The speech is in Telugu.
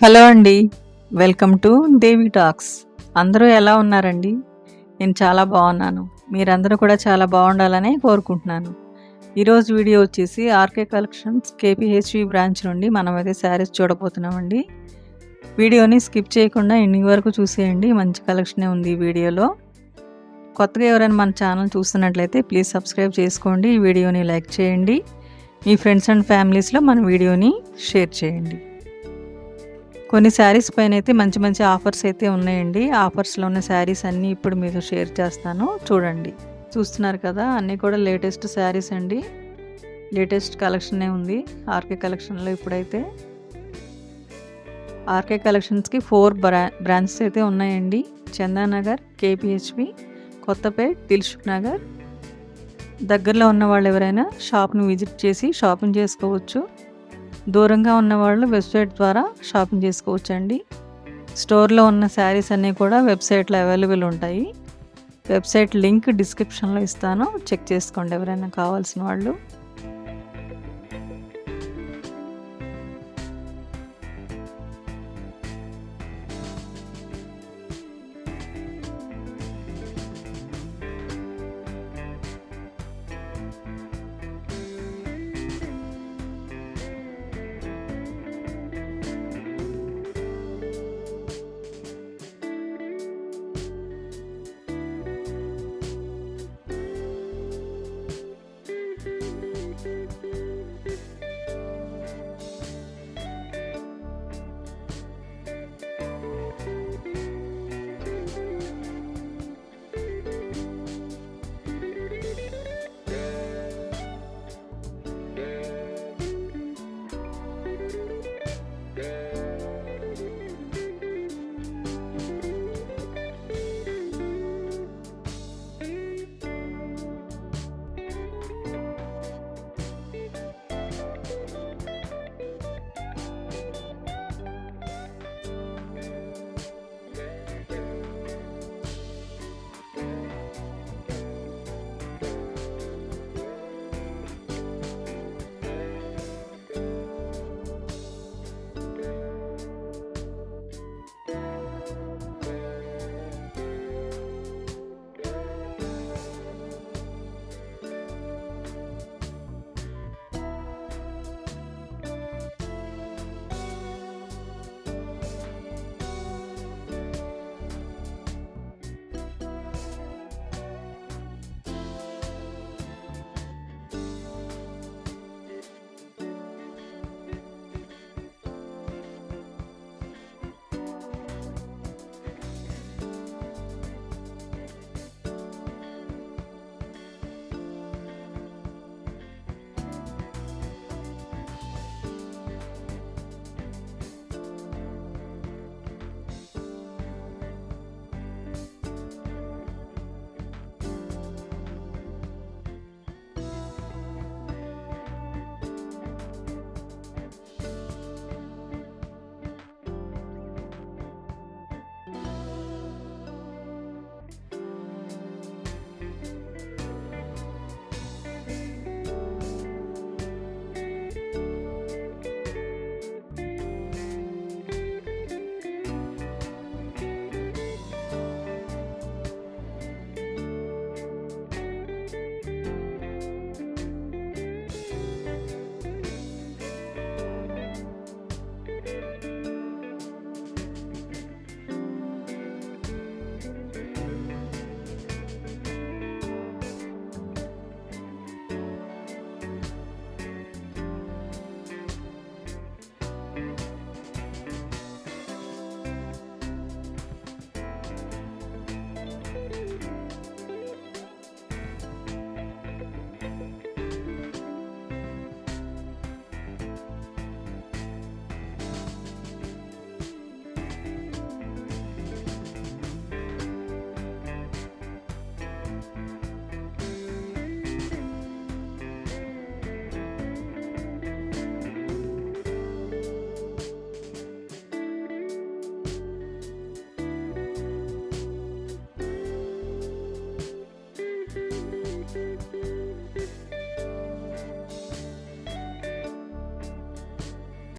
హలో అండి. Welcome to Devi talks. అందరూ ఎలా ఉన్నారండి? నేను చాలా బాగున్నాను. మీరందరూ కూడా చాలా బాగుండాలని కోరుకుంటున్నాను. ఈరోజు వీడియో వచ్చేసి ఆర్కే కలెక్షన్స్ కేపీహెచ్వి బ్రాంచ్ నుండి మనమైతే శారీస్ చూడబోతున్నామండి. వీడియోని స్కిప్ చేయకుండా ఎండింగ్ వరకు చూసేయండి. మంచి కలెక్షనే ఉంది ఈ వీడియోలో. కొత్తగా ఎవరైనా మన ఛానల్ చూస్తున్నట్లయితే ప్లీజ్ సబ్స్క్రైబ్ చేసుకోండి. ఈ వీడియోని లైక్ చేయండి. మీ ఫ్రెండ్స్ అండ్ ఫ్యామిలీస్లో మన వీడియోని షేర్ చేయండి. కొన్ని శారీస్ పైన అయితే మంచి మంచి ఆఫర్స్ అయితే ఉన్నాయండి. ఆఫర్స్లో ఉన్న శారీస్ అన్నీ ఇప్పుడు మీతో షేర్ చేస్తాను, చూడండి. చూస్తున్నారు కదా, అన్నీ కూడా లేటెస్ట్ శారీస్ అండి. లేటెస్ట్ కలెక్షనే ఉంది ఆర్కే కలెక్షన్లో. ఇప్పుడైతే ఆర్కే కలెక్షన్స్కి 4 బ్రాంచెస్ అయితే ఉన్నాయండి. చందానగర్, కేపీహెచ్వి, కొత్తపేట్, దిల్సుఖ్ నగర్. దగ్గరలో ఉన్న వాళ్ళు ఎవరైనా షాప్ని విజిట్ చేసి షాపింగ్ చేసుకోవచ్చు. దూరంగా ఉన్నవాళ్ళు వెబ్సైట్ ద్వారా షాపింగ్ చేసుకోవచ్చు అండి. స్టోర్లో ఉన్న శారీస్ అన్నీ కూడా వెబ్సైట్లో అవైలబుల్ ఉంటాయి. వెబ్సైట్ లింక్ డిస్క్రిప్షన్లో ఇస్తాను, చెక్ చేసుకోండి ఎవరైనా కావాల్సిన వాళ్ళు.